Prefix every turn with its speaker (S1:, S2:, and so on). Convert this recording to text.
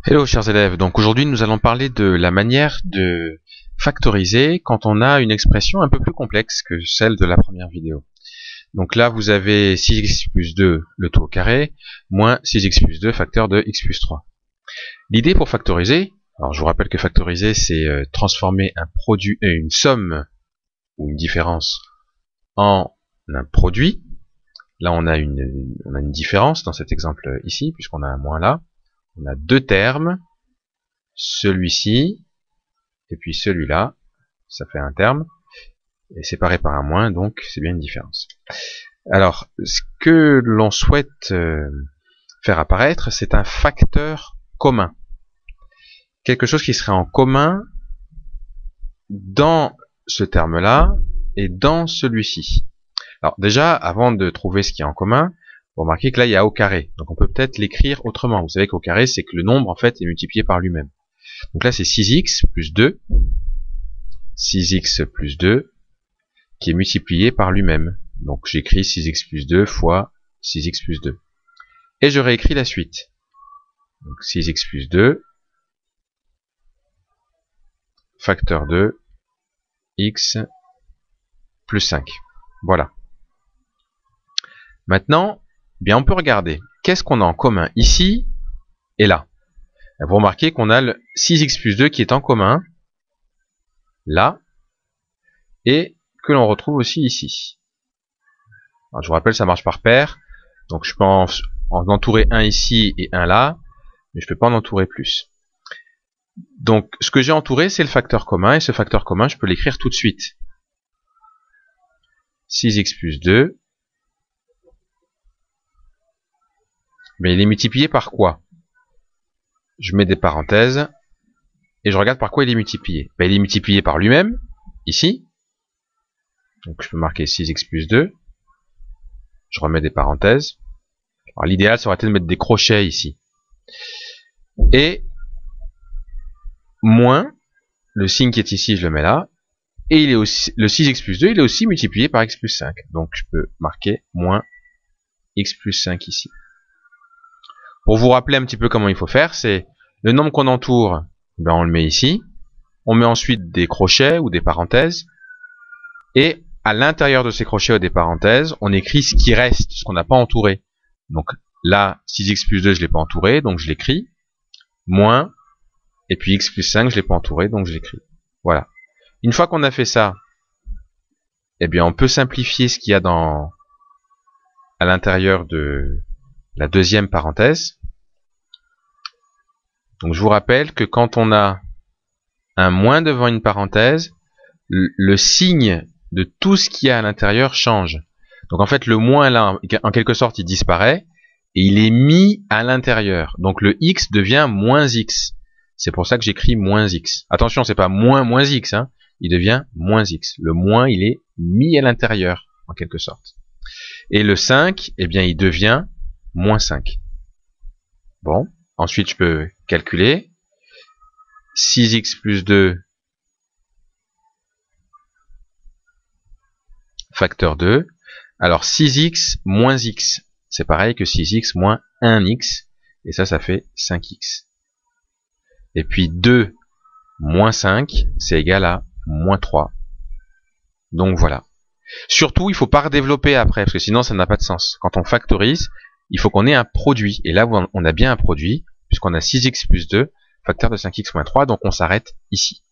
S1: Hello chers élèves, donc aujourd'hui nous allons parler de la manière de factoriser quand on a une expression un peu plus complexe que celle de la première vidéo. Donc là vous avez 6x plus 2 le tout au carré, moins 6x plus 2 facteur de x plus 3. L'idée pour factoriser, alors je vous rappelle que factoriser c'est transformer un produit, une somme ou une différence en un produit. Là on a une différence dans cet exemple ici, puisqu'on a un moins là. On a deux termes, celui-ci, et puis celui-là, ça fait un terme, et séparé par un moins, donc c'est bien une différence. Alors, ce que l'on souhaite faire apparaître, c'est un facteur commun. Quelque chose qui serait en commun dans ce terme-là et dans celui-ci. Alors déjà, avant de trouver ce qui est en commun, vous remarquez que là, il y a au carré. Donc on peut peut-être l'écrire autrement. Vous savez qu'au carré, c'est que le nombre, en fait, est multiplié par lui-même. Donc là, c'est 6x plus 2. 6x plus 2 qui est multiplié par lui-même. Donc j'écris 6x plus 2 fois 6x plus 2. Et je réécris la suite. Donc 6x plus 2 facteur de x plus 5. Voilà. Maintenant, bien on peut regarder. Qu'est-ce qu'on a en commun ici et là? Vous remarquez qu'on a le 6x plus 2 qui est en commun là et que l'on retrouve aussi ici. Alors, je vous rappelle, ça marche par paire. Donc je peux en entourer un ici et un là, mais je peux pas en entourer plus. Donc ce que j'ai entouré, c'est le facteur commun, et ce facteur commun, je peux l'écrire tout de suite. 6x plus 2, mais il est multiplié par quoi? Je mets des parenthèses, et je regarde par quoi il est multiplié. Ben, il est multiplié par lui-même, ici. Donc je peux marquer 6x plus 2. Je remets des parenthèses. Alors l'idéal, ça aurait été de mettre des crochets ici. Et moins, le signe qui est ici, je le mets là. Et il est aussi, le 6x plus 2, il est aussi multiplié par x plus 5. Donc je peux marquer moins x plus 5 ici. Pour vous rappeler un petit peu comment il faut faire, c'est le nombre qu'on entoure, ben on le met ici. On met ensuite des crochets ou des parenthèses. Et à l'intérieur de ces crochets ou des parenthèses, on écrit ce qui reste, ce qu'on n'a pas entouré. Donc là, 6x plus 2, je ne l'ai pas entouré, donc je l'écris. Moins, et puis x plus 5, je ne l'ai pas entouré, donc je l'écris. Voilà. Une fois qu'on a fait ça, eh bien on peut simplifier ce qu'il y a à l'intérieur de la deuxième parenthèse. Donc je vous rappelle que quand on a un moins devant une parenthèse, le signe de tout ce qu'il y a à l'intérieur change. Donc en fait le moins là, en quelque sorte, il disparaît et il est mis à l'intérieur. Donc le x devient moins x. C'est pour ça que j'écris moins x. Attention, c'est pas moins x, hein. Il devient moins x. Le moins, il est mis à l'intérieur, en quelque sorte. Et le 5, eh bien, il devient moins 5. Bon, ensuite, je peux calculer. 6x plus 2 facteur 2. Alors, 6x moins x, c'est pareil que 6x moins 1x. Et ça fait 5x. Et puis 2 moins 5, c'est égal à moins 3. Donc voilà. Surtout, il ne faut pas redévelopper après, parce que sinon ça n'a pas de sens. Quand on factorise, il faut qu'on ait un produit. Et là, on a bien un produit, puisqu'on a 6x plus 2, facteur de 5x moins 3, donc on s'arrête ici.